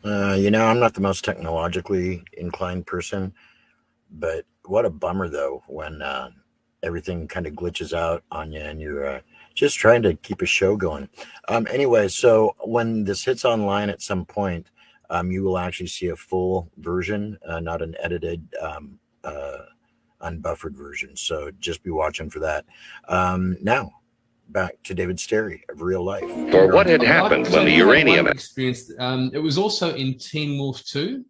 I'm not the most technologically inclined person, but what a bummer though when everything kind of glitches out on you and you're just trying to keep a show going. Anyway, so when this hits online at some point, you will actually see a full version, not an edited, unbuffered version. So just be watching for that. Now, back to David Sterry of Real Life. For what had happened when the uranium experience. It was also in Teen Wolf 2.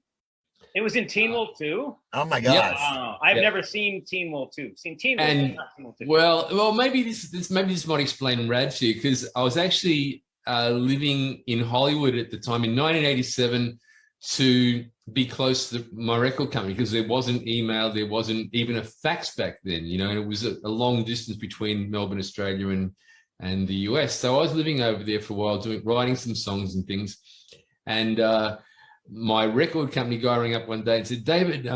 It was in Teen Wolf 2? Oh my gosh. Wow. I've never seen Teen Wolf 2. Seen Teen Wolf, And not Teen Wolf 2. well, maybe this might explain Rad to you, because I was actually living in Hollywood at the time in 1987 to be close to my record company, because there wasn't email, there wasn't even a fax back then, and it was a long distance between Melbourne, Australia, and the US. So I was living over there for a while, writing some songs and things, and my record company guy rang up one day and said, David,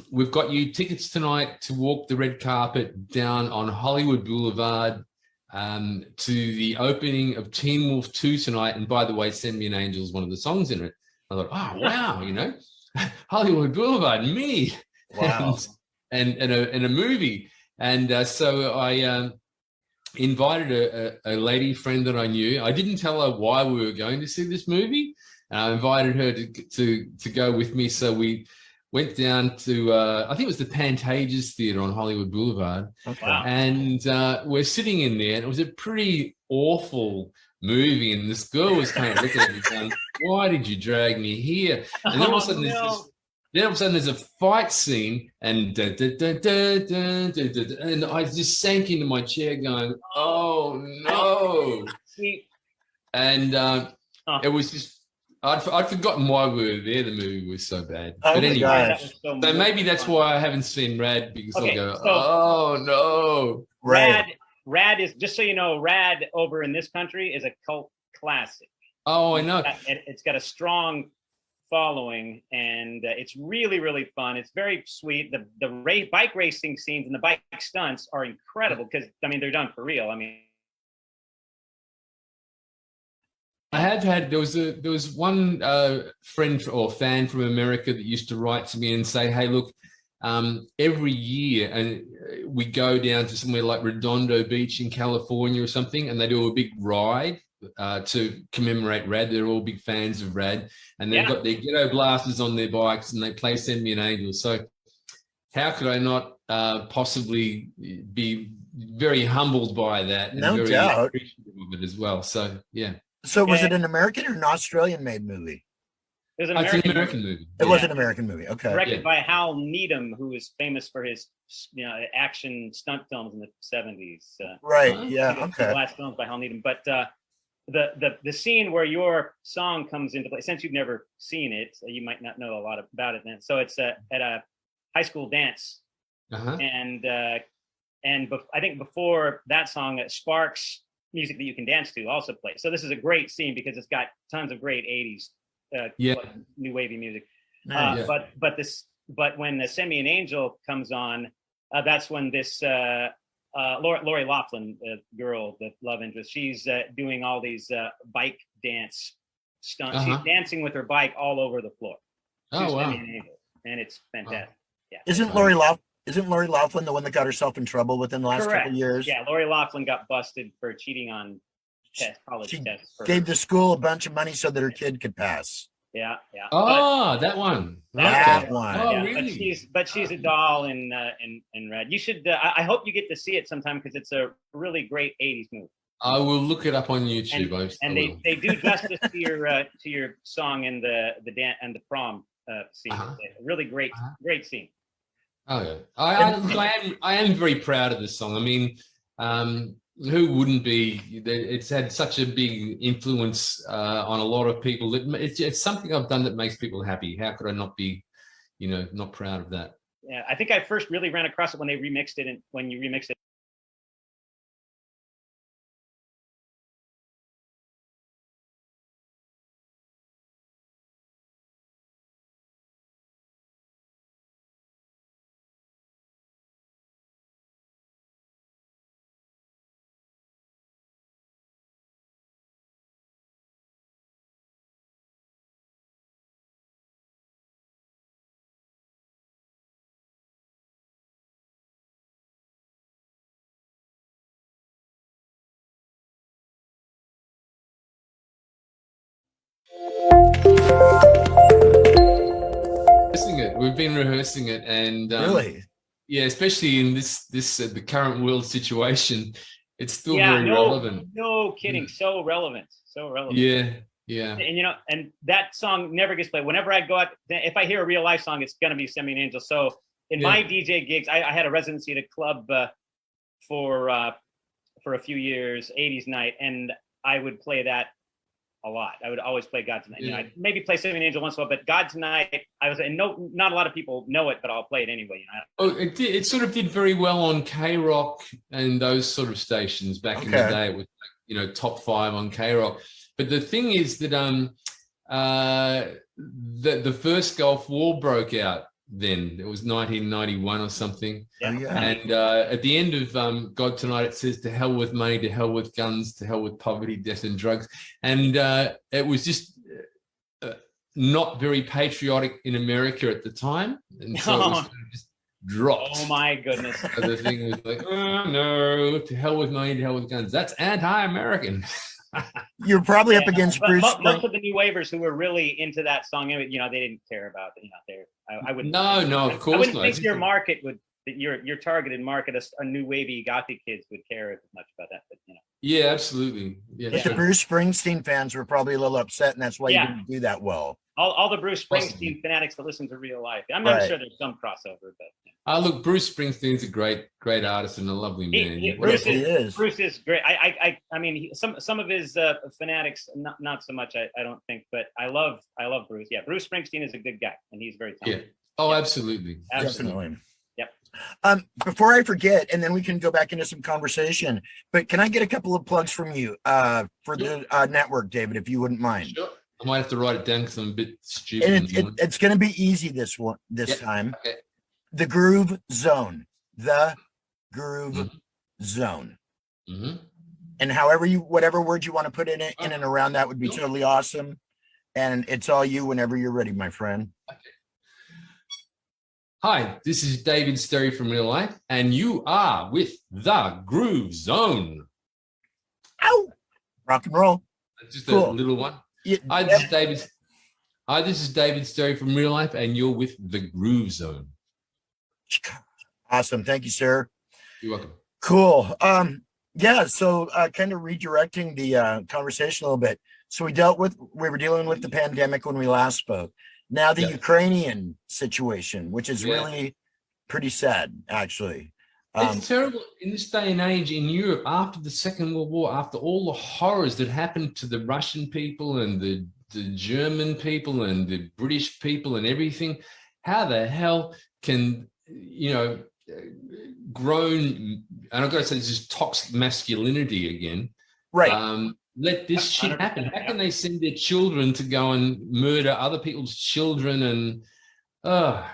we've got you tickets tonight to walk the red carpet down on Hollywood Boulevard to the opening of Teen Wolf 2 tonight. And by the way, Send Me an Angel is one of the songs in it. I thought, oh, wow, Hollywood Boulevard, me. Wow. and a movie. And so I invited a lady friend that I knew. I didn't tell her why we were going to see this movie. And I invited her to go with me. So we went down to, I think it was the Pantages Theatre on Hollywood Boulevard. Okay. Wow. And we're sitting in there, and it was a pretty awful movie. And this girl was kind of looking at me going, why did you drag me here? And then all of a sudden there's a fight scene, and and I just sank into my chair going, oh no. And it was just, I'd forgotten why we were there. The movie was so bad. Oh, but anyway, so maybe that's why I haven't seen Rad, because Okay, I'll go, so- oh no. Right. Rad is, just so you know, Rad over in this country is a cult classic. Oh, I know. It's got a strong following, and it's really, really fun. It's very sweet. The bike racing scenes and the bike stunts are incredible, because they're done for real. I have had, there was one friend or fan from America that used to write to me and say, hey, look, every year and we go down to somewhere like Redondo Beach in California or something, and they do a big ride to commemorate Rad. They're all big fans of Rad, and they've got their ghetto blasters on their bikes, and they play Send Me an Angel. So how could I not possibly be very humbled by that, and No very doubt. appreciative of it as well. So yeah. So was it an American or an Australian made movie? It was an It's an American, American movie. It was an American movie. Okay. directed by Hal Needham, who is famous for his action stunt films in the 70s. Right. Yeah. The Okay. last films by Hal Needham. But the scene where your song comes into play, since you've never seen it, you might not know a lot about it then. So it's at a high school dance, and I think before that song, Sparks music that you can dance to also plays. So this is a great scene because it's got tons of great 80s new wavy music. But when the Send Me an Angel comes on, that's when this Lori Loughlin, girl, the love interest, she's doing all these bike dance stunts. She's dancing with her bike all over the floor. Oh wow! And it's fantastic. Yeah. Isn't Lori Loughlin the one that got herself in trouble within the last couple of years? Yeah, Lori Loughlin got busted for cheating on college tests. Gave the school a bunch of money so that her kid could pass. Yeah. Oh, that one. That one. Oh, yeah, really? But she's a doll in Red. You should. I hope you get to see it sometime, because it's a really great 80s movie. I will look it up on YouTube. And they do justice to your song and the dance and the prom scene. Really great scene. Oh yeah, I am very proud of this song. I mean, who wouldn't be? It's had such a big influence on a lot of people. It's something I've done that makes people happy. How could I not be, not proud of that? Yeah, I think I first really ran across it when they remixed it, and when you remixed it We've been rehearsing it, and really, yeah, especially in this the current world situation, it's still very no, relevant. No kidding, so relevant, so relevant. Yeah, yeah. And you know, and that song never gets played. Whenever I go out, if I hear a real life song, it's gonna be "Send Me an Angel." So in my DJ gigs, I had a residency at a club for a few years, 80s night, and I would play that a lot. I would always play God Tonight. You know, I'd maybe play "Send Me an Angel" once in a while, but God Tonight, not a lot of people know it, but I'll play it anyway. You know? Oh, it sort of did very well on K-Rock and those sort of stations back in the day. It was, you know, top 5 on K-Rock. But the thing is that the first Gulf War broke out then. It was 1991 or something. Yeah. And at the end of God Tonight, it says, "To hell with money, to hell with guns, to hell with poverty, death and drugs." And it was just not very patriotic in America at the time. And so it was just dropped. Oh my goodness. So the thing was like, "Oh no, to hell with money, to hell with guns. That's anti-American." You're probably up against Bruce. Most of the new wavers who were really into that song, you know, they didn't care about it. You know, I wouldn't. No, of course I wouldn't not. think your market would, your targeted market, a new wavy gothic kids would care as much about that. But you know. Yeah, absolutely. Yeah, but the Bruce Springsteen fans were probably a little upset, and that's why you didn't do that well. All the Bruce Springsteen fanatics that listen to Real Life. I'm not sure there's some crossover, but. Look, Bruce Springsteen's a great artist and a lovely man. Bruce is great. I mean, some of his fanatics, not so much. I don't think, but I love Bruce. Yeah, Bruce Springsteen is a good guy, and he's very talented. Yeah. Oh, absolutely. Definitely. Yep. Before I forget, and then we can go back into some conversation, but can I get a couple of plugs from you for the network, David, if you wouldn't mind? Sure. I might have to write it down because I'm a bit stupid. And it's going to be easy this time. Okay. The Groove Zone. The Groove Zone. Mm-hmm. And whatever word you want to put in it, in and around that would be totally awesome. And it's all you whenever you're ready, my friend. Okay. Hi, this is David Sterry from Real Life, and you are with The Groove Zone. Ow! Rock and roll. Just a little one. Yeah, Hi, this is David Sterry from Real Life, and you're with The Groove Zone. Awesome. Thank you, sir. You're welcome. Cool. So kind of redirecting the conversation a little bit. So we were dealing with the pandemic when we last spoke. Now the Ukrainian situation, which is really pretty sad, actually. It's terrible in this day and age in Europe after the Second World War, after all the horrors that happened to the Russian people and the German people and the British people and everything. How the hell can, grown, and I've got to say this is toxic masculinity again. Right. Let this shit happen. How can they send their children to go and murder other people's children? And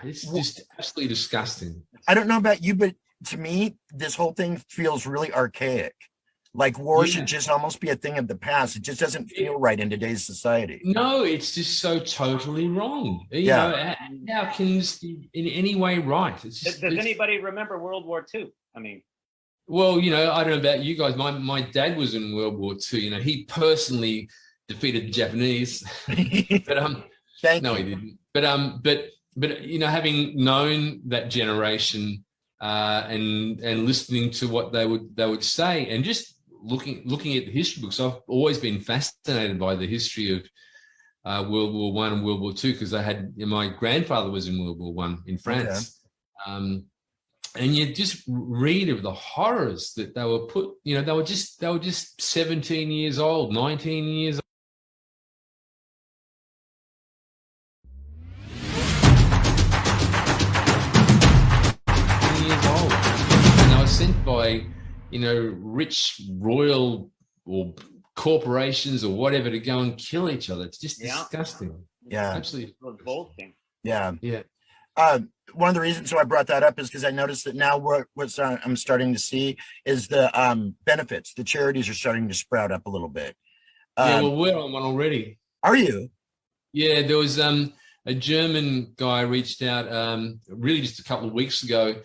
it's just absolutely disgusting. I don't know about you, but to me, this whole thing feels really archaic. Like war should just almost be a thing of the past. It just doesn't feel right in today's society. No, it's just so totally wrong. You know, how can this be in any way right? It's just, does anybody remember World War II? I mean, well, I don't know about you guys. My dad was in World War II. He personally defeated the Japanese, but he didn't. But having known that generation and listening to what they would say, and just looking at the history books, I've always been fascinated by the history of World War I and World War II because my grandfather was in World War I in France. Okay. And you just read of the horrors that they were put, they were just 17 years old, 19 years old. And they were sent by, rich royal or corporations or whatever to go and kill each other. It's just disgusting. Yeah. Absolutely. Bold thing. Yeah. Yeah. One of the reasons why I brought that up is because I noticed that now what I'm starting to see is the benefits. The charities are starting to sprout up a little bit. We're on one already. Are you? Yeah, there was a German guy reached out really just a couple of weeks ago,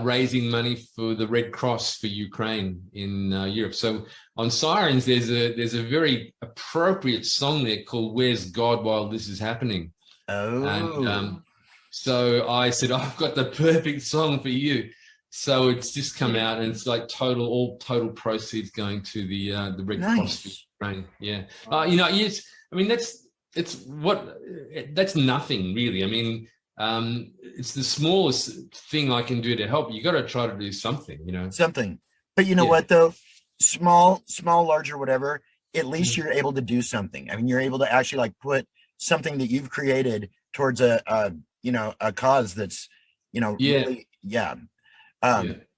raising money for the Red Cross for Ukraine in Europe. So on Sirens, there's a very appropriate song there called "Where's God While This Is Happening." Oh. And So I said, I've got the perfect song for you. So it's just come out, and it's like all total proceeds going to the Red Cross Ukraine. Yeah, yes. I mean, that's nothing really. I mean, it's the smallest thing I can do to help. You got to try to do something, Something. But you know what though? Small, larger, whatever. At least you're able to do something. I mean, you're able to actually like put something that you've created towards a cause that's, really,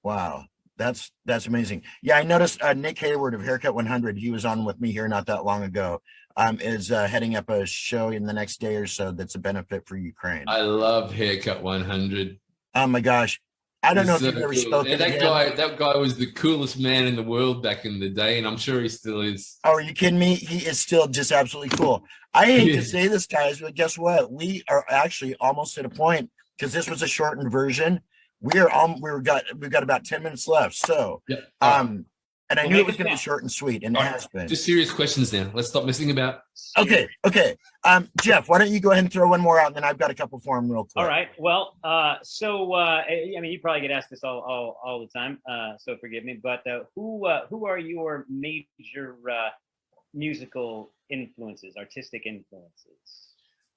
wow. That's amazing. Yeah, I noticed Nick Hayward of Haircut 100, he was on with me here not that long ago, is heading up a show in the next day or so that's a benefit for Ukraine. I love Haircut 100. Oh my gosh. I don't know if you've ever spoken to him. That guy was the coolest man in the world back in the day, and I'm sure he still is. Oh, are you kidding me? He is still just absolutely cool. I hate to say this, guys, but guess what? We are actually almost at a point, because this was a shortened version. We've got about 10 minutes left. So, and I knew it was going to be short and sweet, and it has been. Just serious questions now. Let's stop messing about. Okay. Jeff, why don't you go ahead and throw one more out, and then I've got a couple for him real quick. All right. Well, I mean, you probably get asked this all the time, so forgive me. But who are your major musical influences, artistic influences?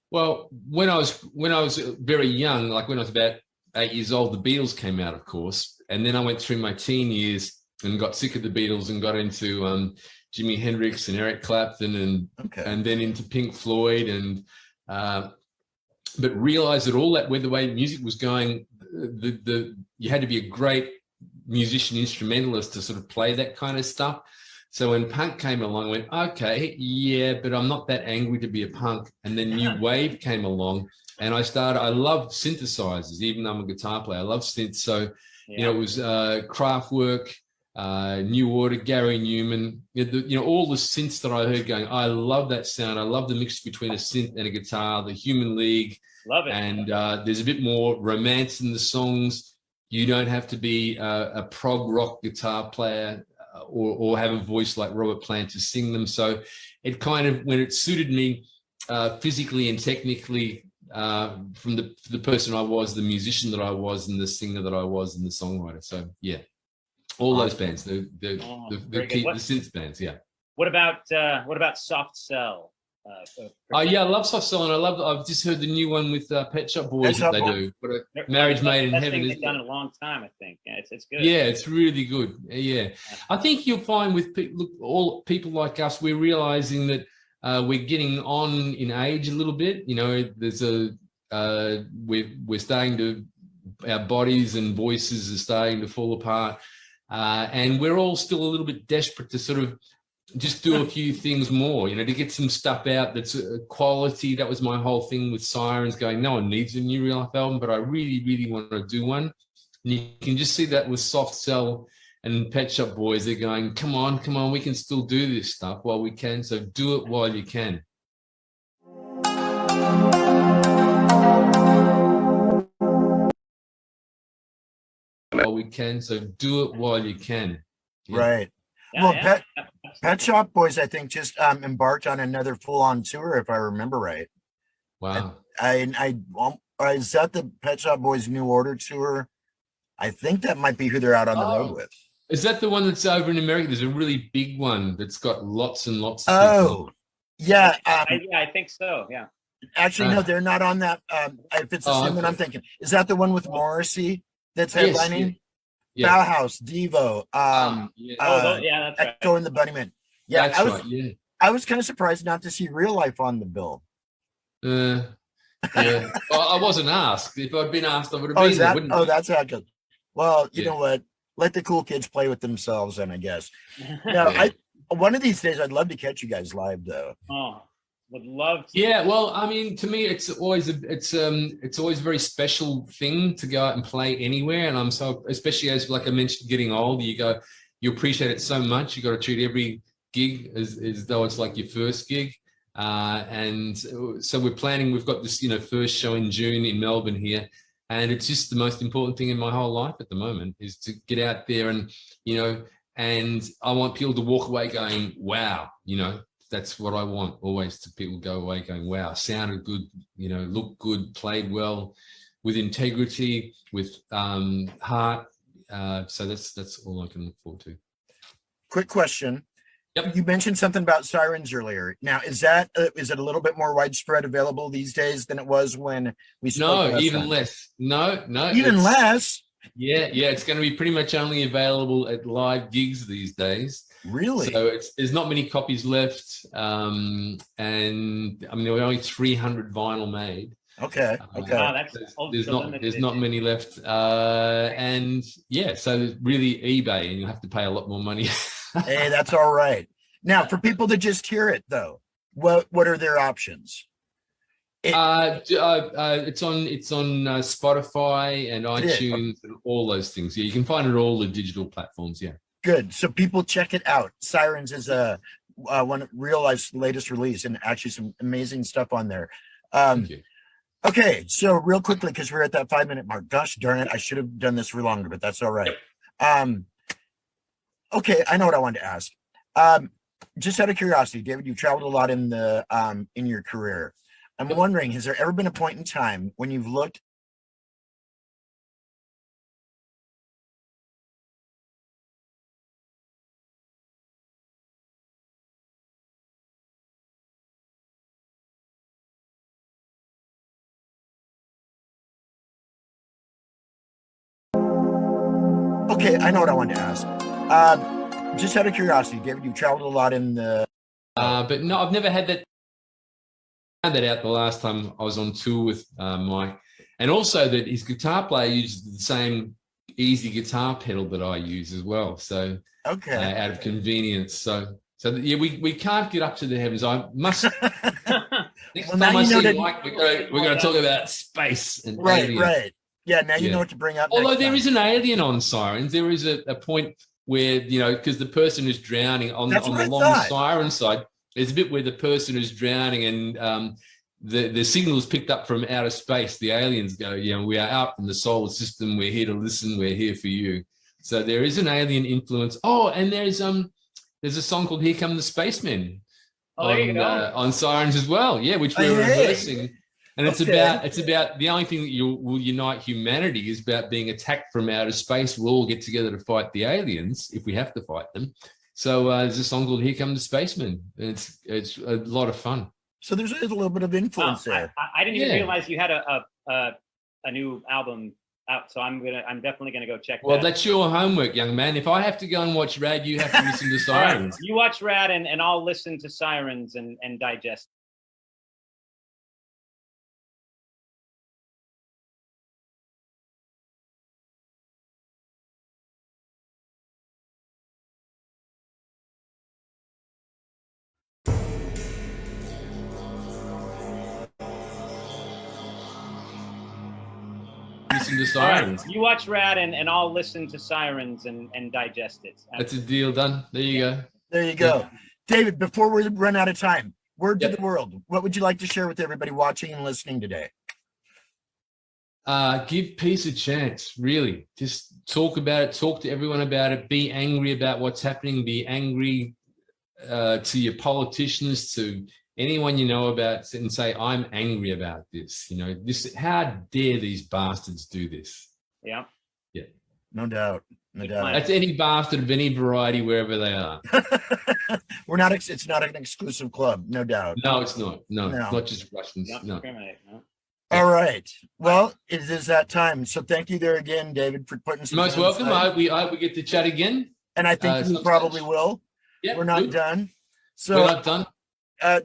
Well, when I was very young, like when I was about 8 years old, the Beatles came out, of course, and then I went through my teen years and got sick of the Beatles and got into Jimi Hendrix and Eric Clapton and then into Pink Floyd but realized that all that, where the way music was going, you had to be a great musician, instrumentalist to sort of play that kind of stuff. So when punk came along, I went, okay, yeah, but I'm not that angry to be a punk. And then New Wave came along, and I loved synthesizers, even though I'm a guitar player. I love synths. So, it was Kraftwerk, New Order, Gary Newman, all the synths that I heard going, I love that sound. I love the mix between a synth and a guitar, the Human League. Love it. And there's a bit more romance in the songs. You don't have to be a prog rock guitar player or have a voice like Robert Plant to sing them. So it kind of, when it suited me physically and technically, from the person I was, the musician that I was, and the singer that I was, and the songwriter. So yeah, all those bands, the synth bands. Yeah. What about Soft Cell? I love Soft Cell, and I've just heard the new one with Pet Shop Boys that they do. Marriage Made in Heaven. They've done in a long time, I think. Yeah, it's good. Yeah, it's really good. Yeah, I think you'll find with all people like us, we're realizing that we're getting on in age a little bit. There's we're starting to, our bodies and voices are starting to fall apart, and we're all still a little bit desperate to sort of just do a few things more, to get some stuff out that's quality. That was my whole thing with Sirens, going, no one needs a new real life album, but I really, really want to do one. And you can just see that with Soft Cell and Pet Shop Boys. They're going, come on, we can still do this stuff while we can, so do it while you can. While we can, so do it while you can. Yeah. Right. Well, Pet Shop Boys, I think, just embarked on another full-on tour, if I remember right. Wow. Is that the Pet Shop Boys New Order tour? I think that might be who they're out on the road with. Is that the one that's over in America? There's a really big one that's got lots and lots of people. Yeah. I think so, yeah. Actually, no, they're not on that. If it's the same one I'm thinking. Is that the one with Morrissey that's headlining? Yes. Bauhaus, Devo, that's right. Echo and the Bunnymen. Yeah, I was kind of surprised not to see Real Life on the bill. Yeah. Well, I wasn't asked. If I'd been asked, I would have been there, wouldn't I? That's how good. Well, you know what? Let the cool kids play with themselves, then, I guess. No, one of these days, I'd love to catch you guys live, though. Oh, would love to. Yeah, well, I mean, to me, it's always a very special thing to go out and play anywhere. And I'm so, especially as, like I mentioned, getting old, you appreciate it so much. You got to treat every gig as though it's like your first gig. And so we've got this, first show in June in Melbourne here. And it's just the most important thing in my whole life at the moment is to get out there and, and I want people to walk away going, wow, that's what I want always, to people go away going, wow, sounded good, looked good, played well, with integrity, with heart. So that's all I can look forward to. Quick question. Yep. You mentioned something about sirens earlier. Now, is it a little bit more widespread available these days than it was when we spoke? No, even less. No, even less. Yeah, it's going to be pretty much only available at live gigs these days. Really? So there's not many copies left, and I mean there were only 300 vinyl made. Okay. Wow, there's not many left, and yeah, so really eBay, and you'll have to pay a lot more money. Hey, that's all right. Now, for people that just hear it though, what are their options? It's on Spotify and iTunes and all those things. Yeah, you can find it on all the digital platforms. Yeah. Good. So people check it out. Sirens is one real life's latest release, and actually some amazing stuff on there. Thank you. Okay, so real quickly, because we're at that 5-minute mark. Gosh darn it, I should have done this for longer, but that's all right. Okay, I know what I wanted to ask. Just out of curiosity, David, you traveled a lot in your career. I'm wondering, has there ever been a point in time when you've looked? Okay, I know what I wanted to ask. Just out of curiosity, David, you traveled a lot in the. But no, I've never had that. I found that out the last time I was on tour with Mike, and also that his guitar player uses the same easy guitar pedal that I use as well. So okay, out of convenience. So yeah, we can't get up to the heavens. I must. Next time I see Mike, we're going to talk about space and aliens. Right. Yeah, now you know what to bring up. Although there is an alien on Sirens, there is a point where, because the person who's drowning on the long siren side, there's a bit where the person who's drowning and the signal is picked up from outer space. The aliens go, we are out in the solar system. We're here to listen. We're here for you. So there is an alien influence. Oh, and there's a song called "Here Come the Spacemen" on Sirens as well. Yeah, which we're reversing. And it's about the only thing that will unite humanity is about being attacked from outer space. We'll all get together to fight the aliens if we have to fight them. So there's a song called "Here Come the Spacemen." It's a lot of fun. So there's a little bit of influence there. I didn't even realize you had a new album out. So I'm definitely gonna go check. Well, that's your homework, young man. If I have to go and watch Rad, you have to listen to Sirens. You watch Rad, and I'll listen to Sirens and digest. Listen to Sirens. You watch Rad, and I'll listen to Sirens and digest it. That's a deal done. There you go. There you go. David, before we run out of time, word to the world. What would you like to share with everybody watching and listening today? Give peace a chance, really. Just talk about it. Talk to everyone about it. Be angry about what's happening. Be angry to your politicians, to anyone you know about, and say, "I'm angry about this." How dare these bastards do this? Yeah. No doubt. That's any bastard of any variety, wherever they are. It's not an exclusive club, no doubt. No, it's not. No. Not just Russians. No. All right. Well, it is that time. So thank you there again, David, for putting some. Most welcome. I hope we get to chat again. And I think we probably will. Yep, we're not done. So we're not done.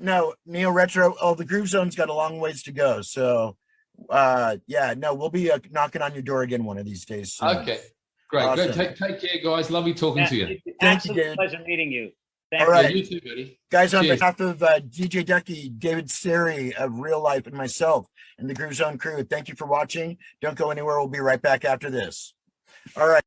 No, Neo Retro. Oh, the Groove Zone's got a long ways to go. So we'll be knocking on your door again one of these days soon. Okay. Great. Awesome. Take care, guys. Lovely talking to you. Thank you, David. Pleasure meeting you. All right. Yeah, you too, buddy. Guys, on behalf of DJ Duckie, David Sterry of Real Life, and myself and the Groove Zone crew, thank you for watching. Don't go anywhere. We'll be right back after this. All right.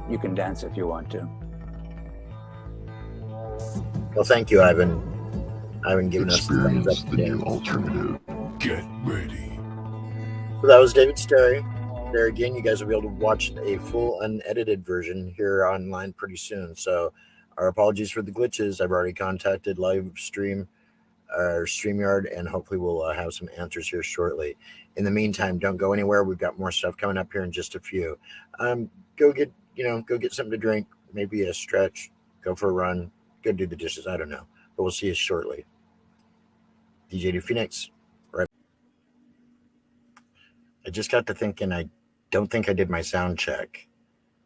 You can dance if you want to. Well, thank you, Ivan. haven't given us the thumbs Experience up the yet. new alternative. Get ready. So that was David Sterry. There again, you guys will be able to watch a full unedited version here online pretty soon. So our apologies for the glitches. I've already contacted live stream or StreamYard, and hopefully we'll have some answers here shortly. In the meantime, don't go anywhere. We've got more stuff coming up here in just a few. Go get something to drink, maybe a stretch, go for a run, go do the dishes. I don't know, but we'll see you shortly. DJ Du Phoenix, right? I just got to thinking, I don't think I did my sound check.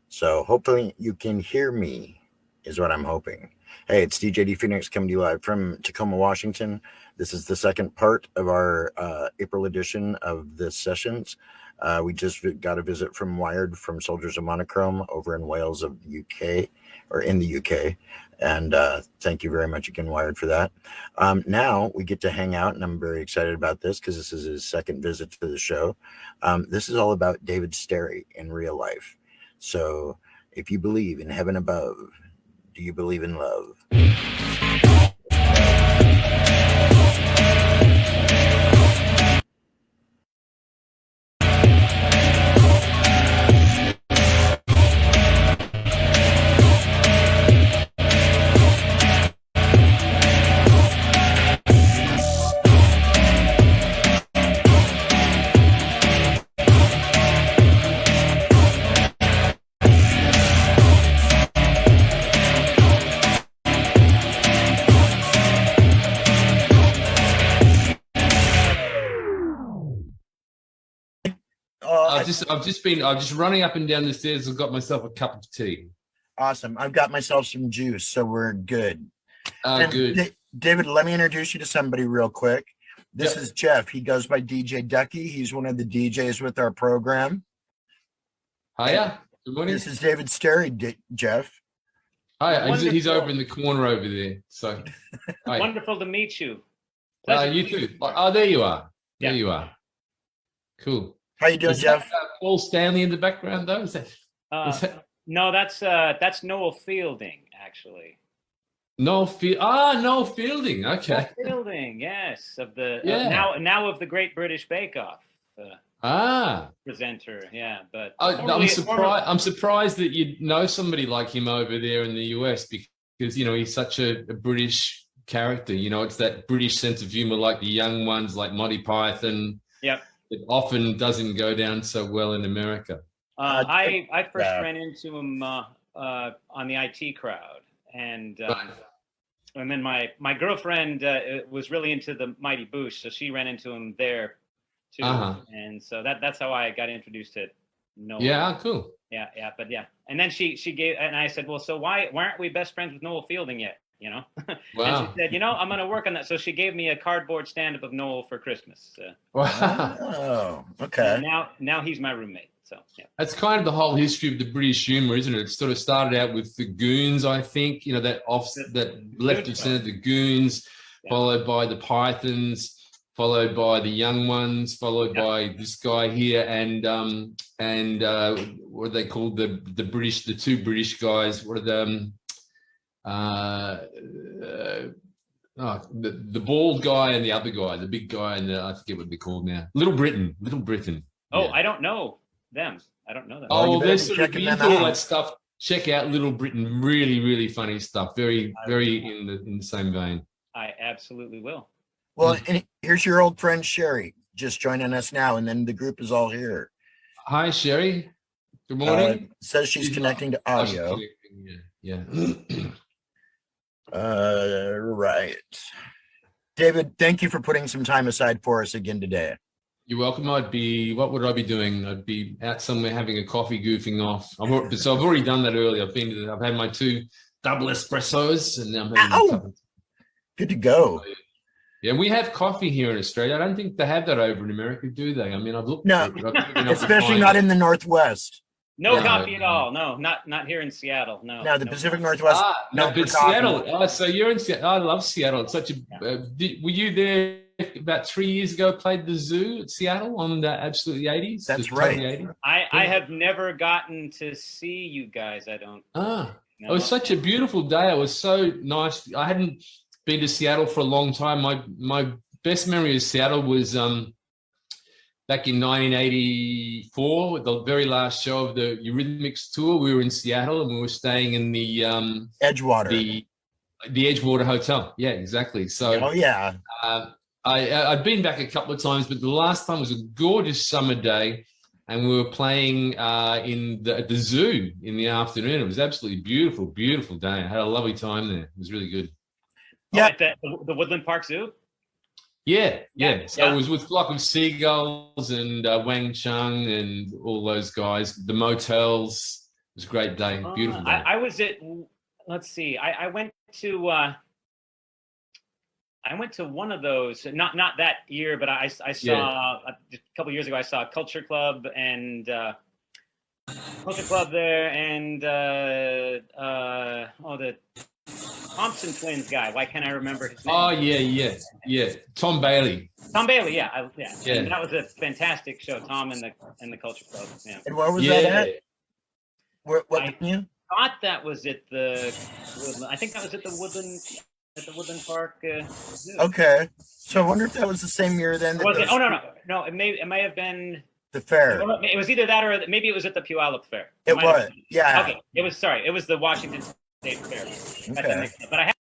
So hopefully you can hear me, is what I'm hoping. Hey, it's DJ Du Phoenix coming to you live from Tacoma, Washington. This is the second part of our April edition of the sessions. We just got a visit from Wired from Soldiers of Monochrome over in Wales of the UK, or in the UK. And thank you very much again, Wired, for that. Now we get to hang out, and I'm very excited about this because this is his second visit to the show. This is all about David Sterry in real life. So if you believe in heaven above, do you believe in love? I'm just running up and down the stairs. I've got myself a cup of tea. Awesome. I've got myself some juice, so we're good. Good. David, let me introduce you to somebody real quick. This is Jeff. He goes by DJ Duckie. He's one of the DJs with our program. Hiya. Good morning. This is David Sterry, Jeff. Hi. He's over in the corner over there. So, wonderful to meet you. You too. Oh, there you are. There you are. Cool. How you doing, Jeff? Paul Stanley in the background, though. Is that... No, that's Noel Fielding, actually. Noel Fielding. Okay. Noel Fielding, yes, of the now of the Great British Bake Off. Presenter, yeah, but I'm surprised that you know somebody like him over there in the US because he's such a British character. It's that British sense of humor, like the young ones, like Monty Python. Yep. It often doesn't go down so well in America. I first ran into him on the IT crowd, and then my girlfriend was really into the Mighty Boosh, so she ran into him there too, and so that's how I got introduced to Noel. Yeah, cool. Yeah, and then she gave, and I said, well, so why aren't we best friends with Noel Fielding yet? Wow. And she said, I'm going to work on that. So she gave me a cardboard stand-up of Noel for Christmas. Wow. Oh, okay. Now he's my roommate. So yeah. That's kind of the whole history of the British humor, isn't it? It sort of started out with the Goons, I think. That left of center, the Goons, followed by the Pythons, followed by the Young Ones, followed by this guy here, and what are they called? The British, the two British guys. What are them? The bald guy and the other guy, the big guy, and I forget what they're called now. Little Britain. Oh, yeah. I don't know them. I don't know them. Oh, well, there's sort of all that stuff. Check out Little Britain. Really, really funny stuff. Very, very in the same vein. I absolutely will. Well, and here's your old friend Sherry just joining us now, and then the group is all here. Hi, Sherry. Good morning. Says she's connecting to audio. Yeah. Right. David, thank you for putting some time aside for us again today. You're welcome. What would I be doing? I'd be out somewhere having a coffee, goofing off. So I've already done that earlier. I've had my 2 double espressos, and now I'm having a cup. Good to go. Yeah, we have coffee here in Australia. I don't think they have that over in America, do they? I mean, I've looked. No, especially not in the Northwest. No coffee at all. No, not here in Seattle. No. The Pacific Northwest. No, but Seattle. Oh, so you're in Seattle. I love Seattle. It's such a. Were you there about 3 years ago? Played the zoo at Seattle on the absolutely 80s. That's right. Totally 80s? I have never gotten to see you guys. I don't. It was such a beautiful day. It was so nice. I hadn't been to Seattle for a long time. My best memory of Seattle was back in 1984, the very last show of the Eurythmics tour. We were in Seattle and we were staying in the Edgewater. The Edgewater Hotel. Yeah, exactly. So oh yeah. I'd been back a couple of times, but the last time was a gorgeous summer day, and we were playing at the zoo in the afternoon. It was absolutely beautiful, beautiful day. I had a lovely time there. It was really good. Yeah, at the Woodland Park Zoo. Yeah. So it was with Flock of Seagulls and Wang Chung and all those guys. The motels. It was a great day. Beautiful day. I was at. Let's see. I went to. I went to one of those, not that year, but I saw a couple years ago. I saw Culture Club and Culture Club there, and the Thompson Twins guy. Why can't I remember his name? Oh yeah. Tom Bailey. Tom Bailey, yeah. And that was a fantastic show. Tom and the Culture Club. Yeah. And where was that at? What venue? I thought that was at the Woodland. I think that was at the Woodland. At the Woodland Park. Zoo. Okay, so I wonder if that was the same year then. Was it? Oh no! It may have been the fair. It was either that or maybe it was at the Puyallup Fair. It was, yeah. Okay, it was. Sorry, it was the Washington State Fair. Okay. But I.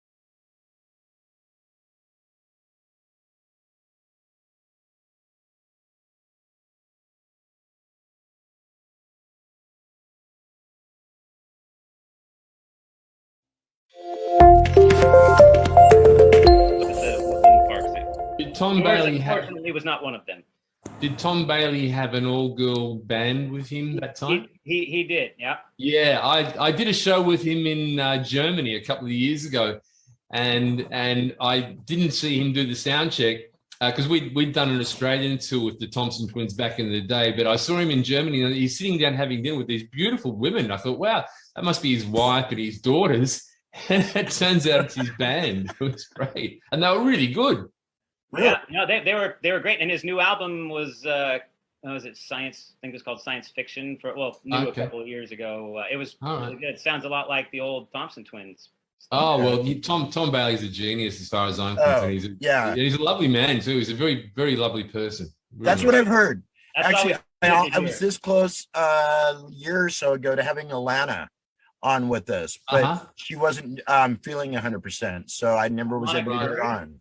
Tom Bailey unfortunately was not one of them. Did Tom Bailey have an all-girl band with him that time? He did, yeah. Yeah, I did a show with him in Germany a couple of years ago, and I didn't see him do the sound check because we'd done an Australian tour with the Thompson Twins back in the day, but I saw him in Germany and he's sitting down having dinner with these beautiful women. I thought, wow, that must be his wife and his daughters. And it turns out it's his band. It was great, and they were really good. Yeah, no, they were great, and his new album was it science? I think it was called Science Fiction. A couple of years ago. It was really good. It sounds a lot like the old Thompson Twins. Oh well, Tom Bailey's a genius as far as I'm concerned. He's a lovely man too. He's a very, very lovely person. Really That's what I've heard. That's actually, I was this close a year or so ago to having Alana on with us, but she wasn't feeling 100%, so I never was able to get her on.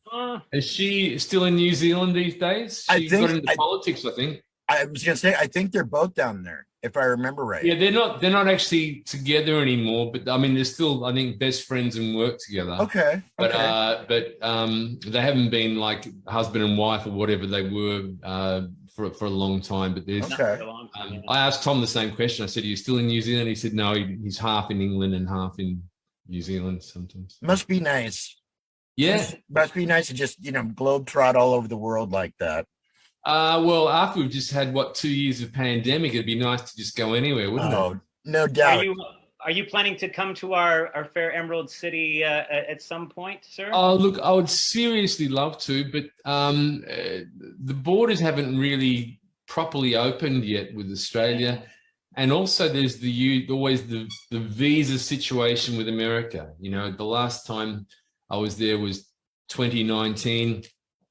Is she still in New Zealand these days? She got into politics, I think. I was gonna say, I think they're both down there, if I remember right. Yeah, they're not actually together anymore, but I mean they're still, I think, best friends and work together. Okay. But they haven't been like husband and wife or whatever they were for a long time. But there's I asked Tom the same question. I said, "Are you still in New Zealand?" He said, "No, he's half in England and half in New Zealand sometimes." Must be nice. Yeah. Must be nice to just, globetrot all over the world like that. Well, after we've just had 2 years of pandemic, it'd be nice to just go anywhere, wouldn't it? No doubt. Are you planning to come to our fair Emerald City at some point, sir? Oh, look, I would seriously love to, but the borders haven't really properly opened yet with Australia. And also there's always the visa situation with America. The last time I was there was 2019.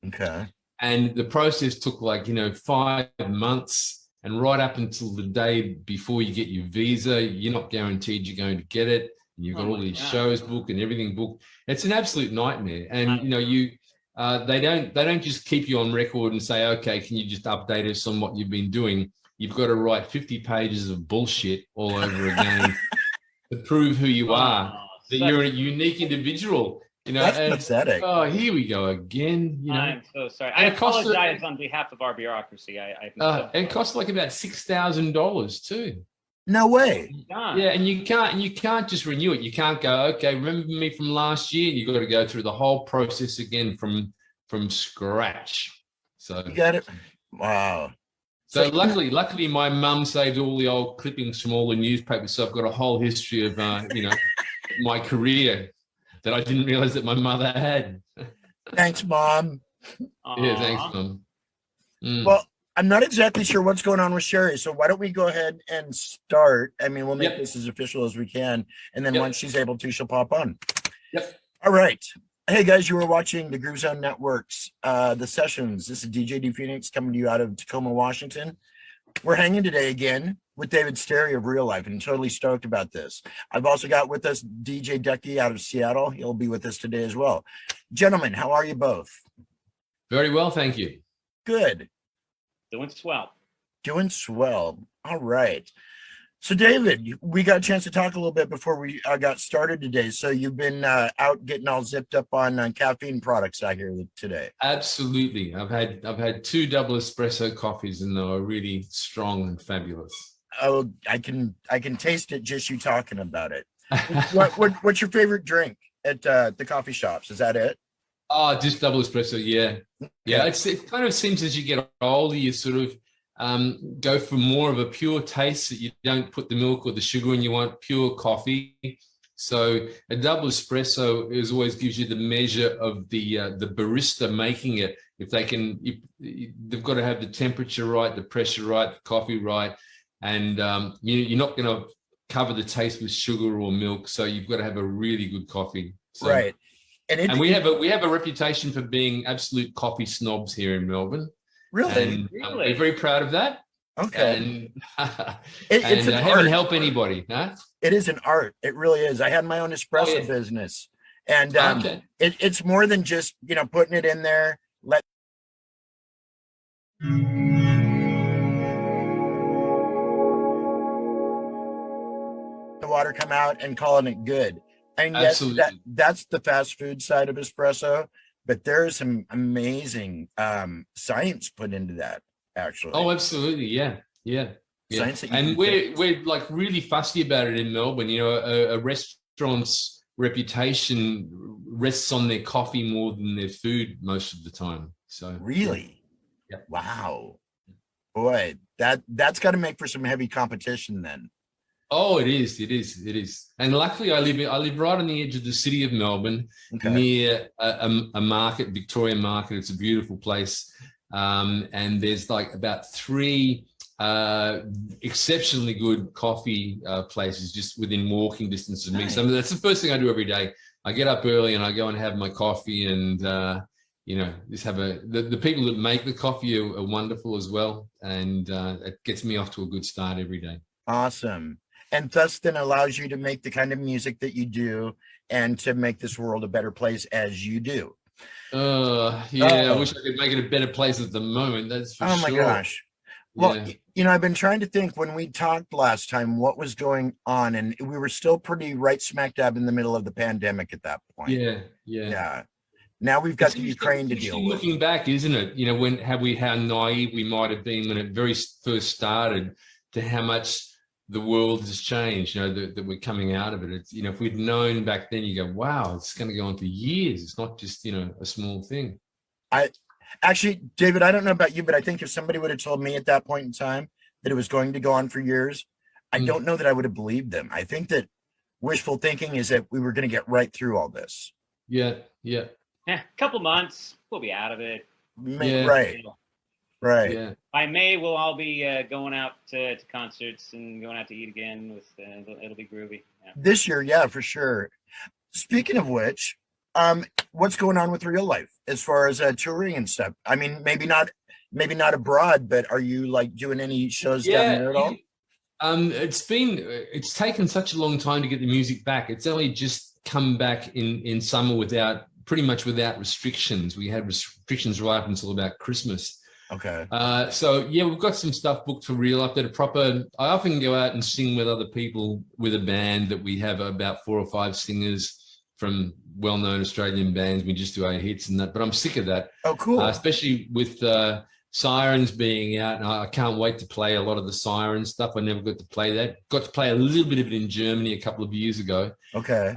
Okay. And the process took 5 months, and right up until the day before you get your visa, you're not guaranteed you're going to get it. And you've got all these shows booked and everything booked. It's an absolute nightmare. And they don't just keep you on record and say, okay, can you just update us on what you've been doing? You've got to write 50 pages of bullshit all over again to prove who you are, that you're a unique individual. That's pathetic. Oh, here we go again. I'm so sorry. I apologize on behalf of our bureaucracy. It costs about $6,000 too. No way. Yeah, and you can't just renew it. You can't go, okay, remember me from last year. You've got to go through the whole process again from scratch. So you got it. Wow. So luckily, my mum saved all the old clippings from all the newspapers. So I've got a whole history of my career that I didn't realize that my mother had. Thanks, Mom. Yeah, thanks, Mom. Well, I'm not exactly sure what's going on with Sherry, so why don't we go ahead and start? I mean, we'll make this as official as we can, and then once she's able to, she'll pop on. Yep. All right. Hey guys, you are watching the Groove Zone Network's the sessions. This is DJ D Phoenix coming to you out of Tacoma, Washington. We're hanging today again with David Sterry of Real Life, and I'm totally stoked about this. I've also got with us DJ Duckie out of Seattle. He'll be with us today as well. Gentlemen, how are you both? Very well, thank you. Good. Doing swell. Doing swell. All right. So David, we got a chance to talk a little bit before we got started today. So you've been out getting all zipped up on caffeine products out here today. Absolutely. I've had 2 double espresso coffees, and they were really strong and fabulous. Oh, I can taste it just you talking about it. What's your favorite drink at the coffee shops? Is that it? Oh, just double espresso. Yeah. Yeah. It kind of seems as you get older, you sort of go for more of a pure taste, that you don't put the milk or the sugar in. You want pure coffee. So a double espresso always gives you the measure of the barista making it. If they've got to have the temperature right, the pressure right, the coffee right, and you're not going to cover the taste with sugar or milk. So you've got to have a really good coffee. So, right. And we have a reputation for being absolute coffee snobs here in Melbourne. Really? And we're very proud of that. Okay. And, it's and I haven't helped anybody. Huh? It is an art. It really is. I had my own espresso business, and it's more than just putting it in there. Let the water come out and calling it good. And yes, that's the fast food side of espresso. But there's some amazing science put into that, actually. Oh, absolutely, yeah. Science that and we're like really fussy about it in Melbourne. A restaurant's reputation rests on their coffee more than their food most of the time. So really, yeah. Wow, boy, that's got to make for some heavy competition then. Oh, it is. And luckily, I live right on the edge of the city of Melbourne, near a market, Victoria Market. It's a beautiful place, and there's like about 3 exceptionally good coffee places just within walking distance of me. Nice. So that's the first thing I do every day. I get up early and I go and have my coffee, and just have the people that make the coffee are wonderful as well, and it gets me off to a good start every day. Awesome. And thus then allows you to make the kind of music that you do and to make this world a better place as you do. I wish I could make it a better place at the moment. That's for sure. Oh my gosh. Well, I've been trying to think when we talked last time what was going on, and we were still pretty right smack dab in the middle of the pandemic at that point. Yeah. Now we've got the Ukraine to deal with. Looking back, isn't it? How naive we might have been when it very first started, to how much the world has changed, that we're coming out of it. It's, if we'd known back then, you go, wow, it's going to go on for years. It's not just, a small thing. Actually, David, I don't know about you, but I think if somebody would have told me at that point in time that it was going to go on for years, I don't know that I would have believed them. I think that wishful thinking is that we were going to get right through all this. Yeah. A couple months, we'll be out of it. Right. Yeah. By May, we'll all be going out to concerts and going out to eat again. It'll be groovy. Yeah. This year, yeah, for sure. Speaking of which, what's going on with Real Life as far as touring and stuff? I mean, maybe not abroad, but are you like doing any shows down there at all? It's taken such a long time to get the music back. It's only just come back in summer pretty much without restrictions. We had restrictions right up until about Christmas. Okay. So yeah, we've got some stuff booked for Real Life I often go out and sing with other people with a band that we have about 4 or 5 singers from well-known Australian bands. We just do our hits and that, but I'm sick of that. Oh, cool. Especially with Sirens being out, and I can't wait to play a lot of the Siren stuff. I never got to play that. Got to play a little bit of it in Germany a couple of years ago. Okay.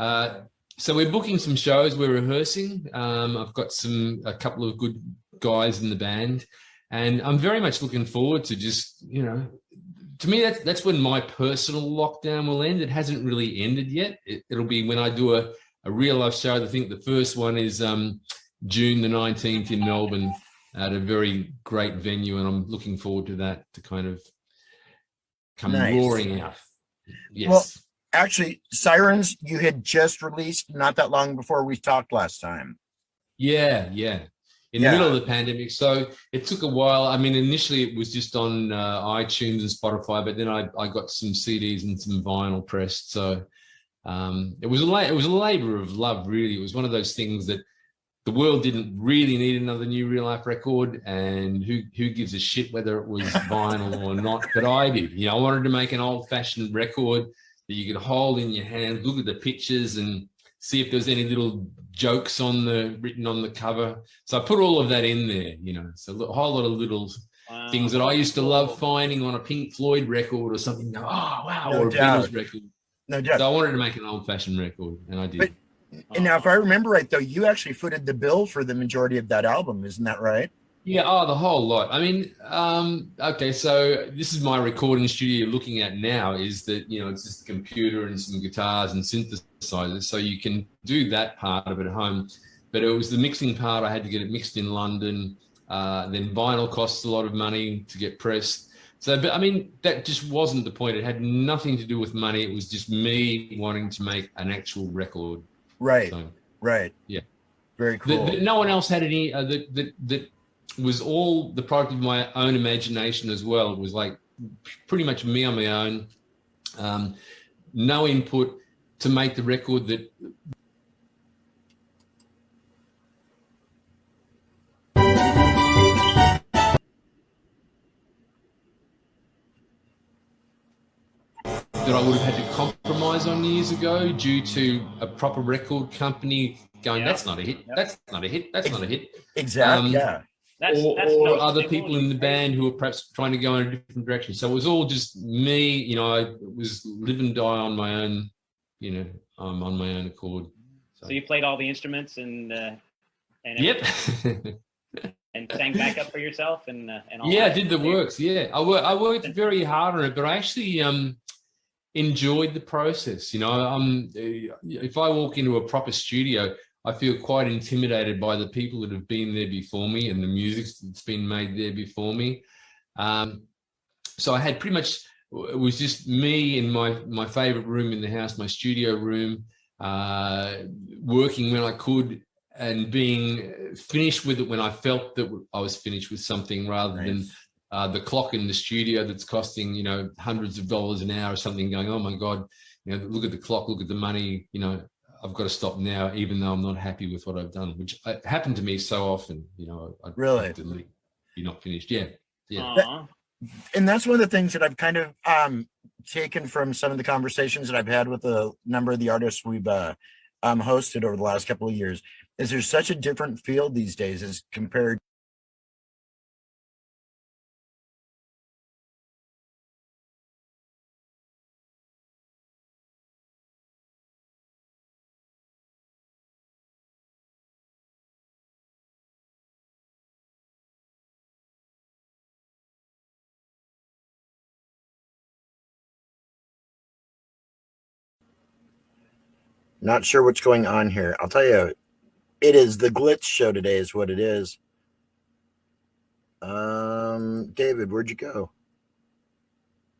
So we're booking some shows. We're rehearsing. I've got a couple of good guys in the band. And I'm very much looking forward to just, to me, that's when my personal lockdown will end. It hasn't really ended yet. It'll be when I do a Real Life show. I think the first one is June the 19th in Melbourne at a very great venue. And I'm looking forward to that to kind of come roaring out. Yes. Well, actually, Sirens, you had just released not that long before we talked last time. Yeah, yeah. In the middle of the pandemic. So it took a while. I mean, initially it was just on iTunes and Spotify, but then I got some CDs and some vinyl pressed. So it was a labor of love, really. It was one of those things that the world didn't really need another new real life record, and who gives a shit whether it was vinyl or not? But I did. You know, I wanted to make an old-fashioned record that you could hold in your hand, look at the pictures, and see if there's any little jokes written on the cover. So I put all of that in there, you know. So a whole lot of little things that I used to love finding on a Pink Floyd record or something. Oh wow, or a Beatles record. No doubt. So I wanted to make an old-fashioned record, and I did. And now, if I remember right, though, you actually footed the bill for the majority of that album, isn't that right? Yeah, the whole lot. I mean, okay, so this is my recording studio you're looking at now, is that, you know, it's just a computer and some guitars and synthesizers, so you can do that part of it at home. But it was the mixing part. I had to get it mixed in London. Then vinyl costs a lot of money to get pressed. So, but I mean, that just wasn't the point. It had nothing to do with money. It was just me wanting to make an actual record. Right, so, right. Yeah. Very cool. No one else had any, that was all the product of my own imagination as well. It was like pretty much me on my own. No input to make the record that... that I would have had to compromise on years ago due to a proper record company going, that's not a hit, that's not a hit, that's not a hit. Exactly, yeah. Or other people in the band who were perhaps trying to go in a different direction. So it was all just me, you know, I was live and die on my own, you know, on my own accord. So you played all the instruments and yep. and sang backup for yourself and all yeah, that. I did the works. Yeah, I worked very hard on it, but I actually enjoyed the process. You know, if I walk into a proper studio, I feel quite intimidated by the people that have been there before me and the music that's been made there before me. So I had pretty much, it was just me in my favorite room in the house, my studio room, working when I could and being finished with it when I felt that I was finished with something, rather than the clock in the studio that's costing, you know, hundreds of dollars an hour or something, going, oh my God, you know, look at the clock, look at the money, you know, I've got to stop now, even though I'm not happy with what I've done, which happened to me so often, you know, I'd have to leave, you're not finished. Yeah. Yeah. And that's one of the things that I've kind of taken from some of the conversations that I've had with a number of the artists we've hosted over the last couple of years, is there's such a different field these days as compared Not sure what's going on here. I'll tell you, it is the glitch show today is what it is. David, where'd you go?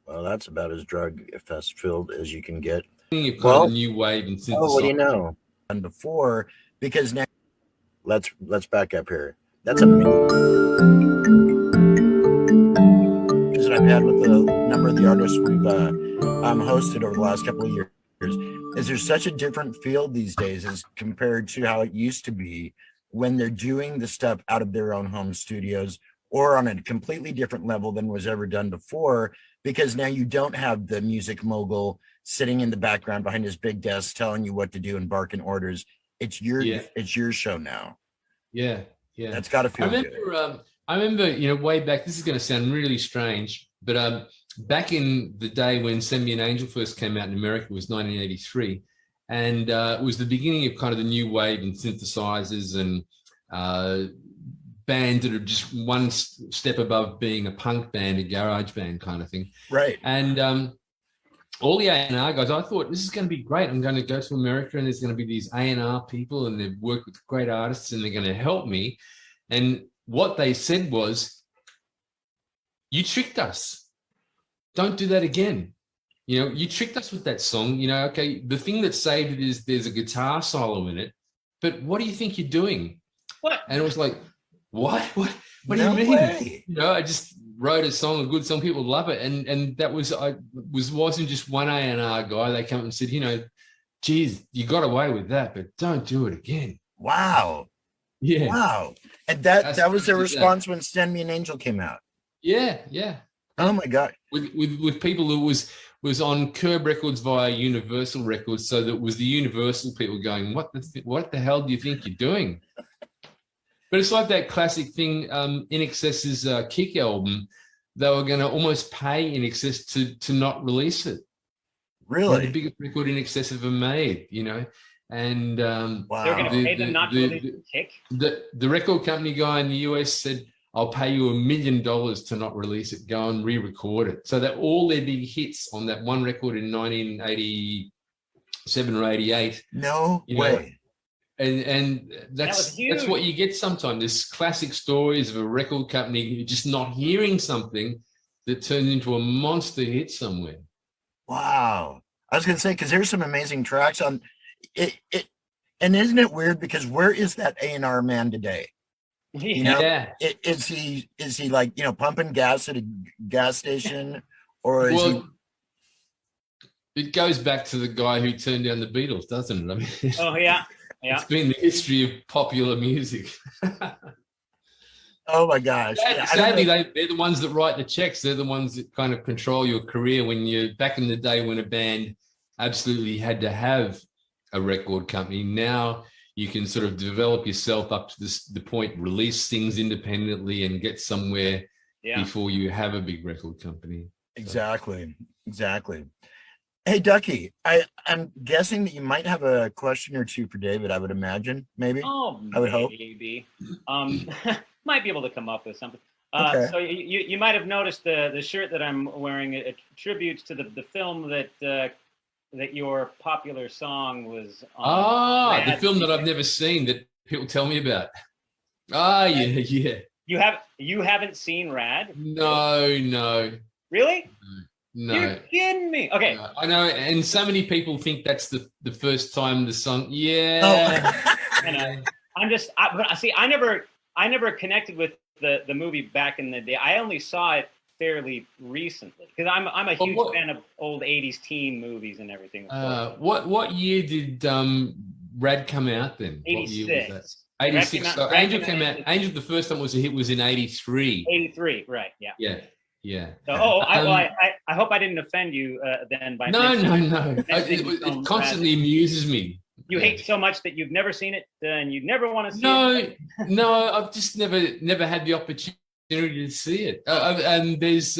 Well, that's about as drug fest filled as you can get. Well, a new wave and synthesizer. Oh, what do you know? And before, because now let's back up here. That's a that I've had with a number of the artists we've hosted over the last couple of years. Is there's such a different field these days as compared to how it used to be when they're doing the stuff out of their own home studios or on a completely different level than was ever done before, because now you don't have the music mogul sitting in the background behind his big desk telling you what to do and barking orders. It's your show now. Yeah. That's got to feel good. I remember, you know, way back, this is going to sound really strange, but back in the day when Send Me an Angel first came out in America, it was 1983. And it was the beginning of kind of the new wave and synthesizers and bands that are just one step above being a punk band, a garage band kind of thing. Right. And all the A&R guys, I thought, this is going to be great. I'm going to go to America and there's going to be these A&R people and they've worked with great artists and they're going to help me. And what they said was, you tricked us. Don't do that again. You know, you tricked us with that song. You know, okay, the thing that saved it is there's a guitar solo in it, but what do you think you're doing? What? And it was like, what do No you mean? way. You know, I just wrote a song, a good song, people love it. And that wasn't just one A&R guy. They come and said, you know, geez, you got away with that, but don't do it again. Wow. Yeah. Wow. And that was the response when Send Me an Angel came out. Yeah. Oh my God. With people who was on Curb Records via Universal Records, so that was the Universal people going, what the hell do you think you're doing? But it's like that classic thing, In Excess's Kick album. They were going to almost pay In Excess to not release it. Really? The biggest record In Excess ever made, you know. And wow. They're going to pay them not to release Kick? The record company guy in the US said, I'll pay you $1 million to not release it. Go and re-record it. So that all their big hits on that one record in 1987 or 88. No way. And that's what you get sometimes. There's classic stories of a record company just not hearing something that turns into a monster hit somewhere. Wow. I was going to say, because there's some amazing tracks on it. And isn't it weird? Because where is that A&R man today? You know, is he like, you know, pumping gas at a gas station, or is he? It goes back to the guy who turned down the Beatles, doesn't it? I mean, oh yeah. It's been the history of popular music. Oh my gosh! Sadly, they're the ones that write the checks. They're the ones that kind of control your career. When you're back in the day when a band absolutely had to have a record company, now you can sort of develop yourself up to the point, release things independently and get somewhere before you have a big record company. Exactly. Hey, Duckie, I'm guessing that you might have a question or two for David, I would imagine, maybe. Oh, I would hope. Maybe. Might be able to come up with something. Okay. So you might have noticed the shirt that I'm wearing. It tributes to the film that your popular song was on. The film that I've never seen that people tell me about. Yeah. You haven't seen Rad? No. Really? No. You're kidding me. Okay. I know, and so many people think that's the first time the song. Yeah. I never connected with the movie back in the day. I only saw it fairly recently because I'm a huge fan of old 80s teen movies and everything. What year did Rad come out then? 86. 86. So Angel came out. Angel, the first time was a hit was in 83. 83, right? Yeah. So, I hope I didn't offend you then by no. It constantly amuses me. You hate so much that you've never seen it and you never want to see it? No, I've just never had the opportunity to see it. And there's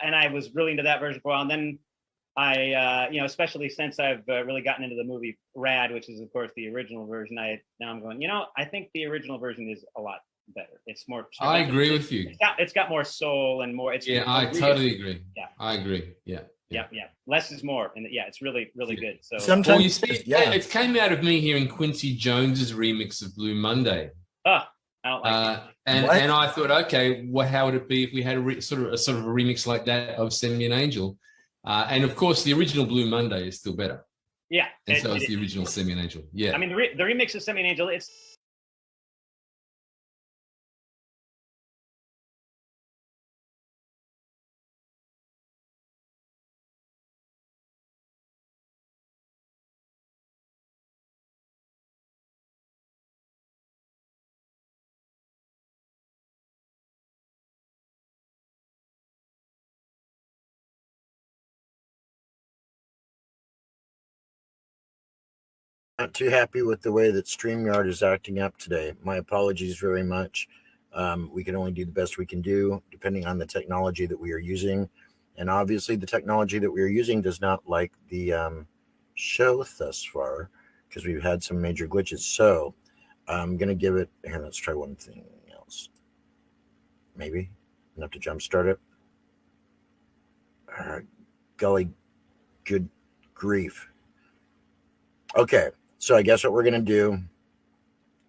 and I was really into that version for a while. And then I, especially since I've really gotten into the movie Rad, which is of course the original version. Now I'm going, I think the original version is a lot better. It's more. I agree with you. It's got more soul and more. I totally agree. Yeah, I agree. Yeah. Less is more, and it's really good. So sometimes you see, it came out of me hearing Quincy Jones's remix of Blue Monday. I don't like it. And I thought, okay, how would it be if we had a sort of a remix like that of Send Me an Angel? And of course, the original Blue Monday is still better. Yeah, and so is the original Send Me an Angel. Yeah, I mean the remix of Send Me an Angel. It's Not too happy with the way that StreamYard is acting up today. My apologies very much. We can only do the best we can do depending on the technology that we are using. And obviously the technology that we are using does not like the show thus far because we've had some major glitches. So I'm going to give it, here, let's try one thing else. Maybe enough to jumpstart it. Golly, good grief. Okay, so I guess what we're going to do,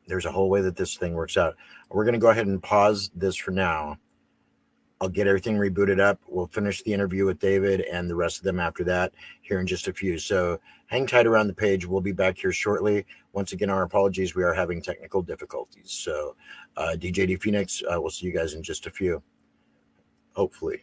there's a whole way that this thing works out. We're going to go ahead and pause this for now. I'll get everything rebooted up. We'll finish the interview with David and the rest of them after that here in just a few. So hang tight around the page. We'll be back here shortly. Once again, our apologies. We are having technical difficulties. So DJ D Phoenix, we'll see you guys in just a few, hopefully.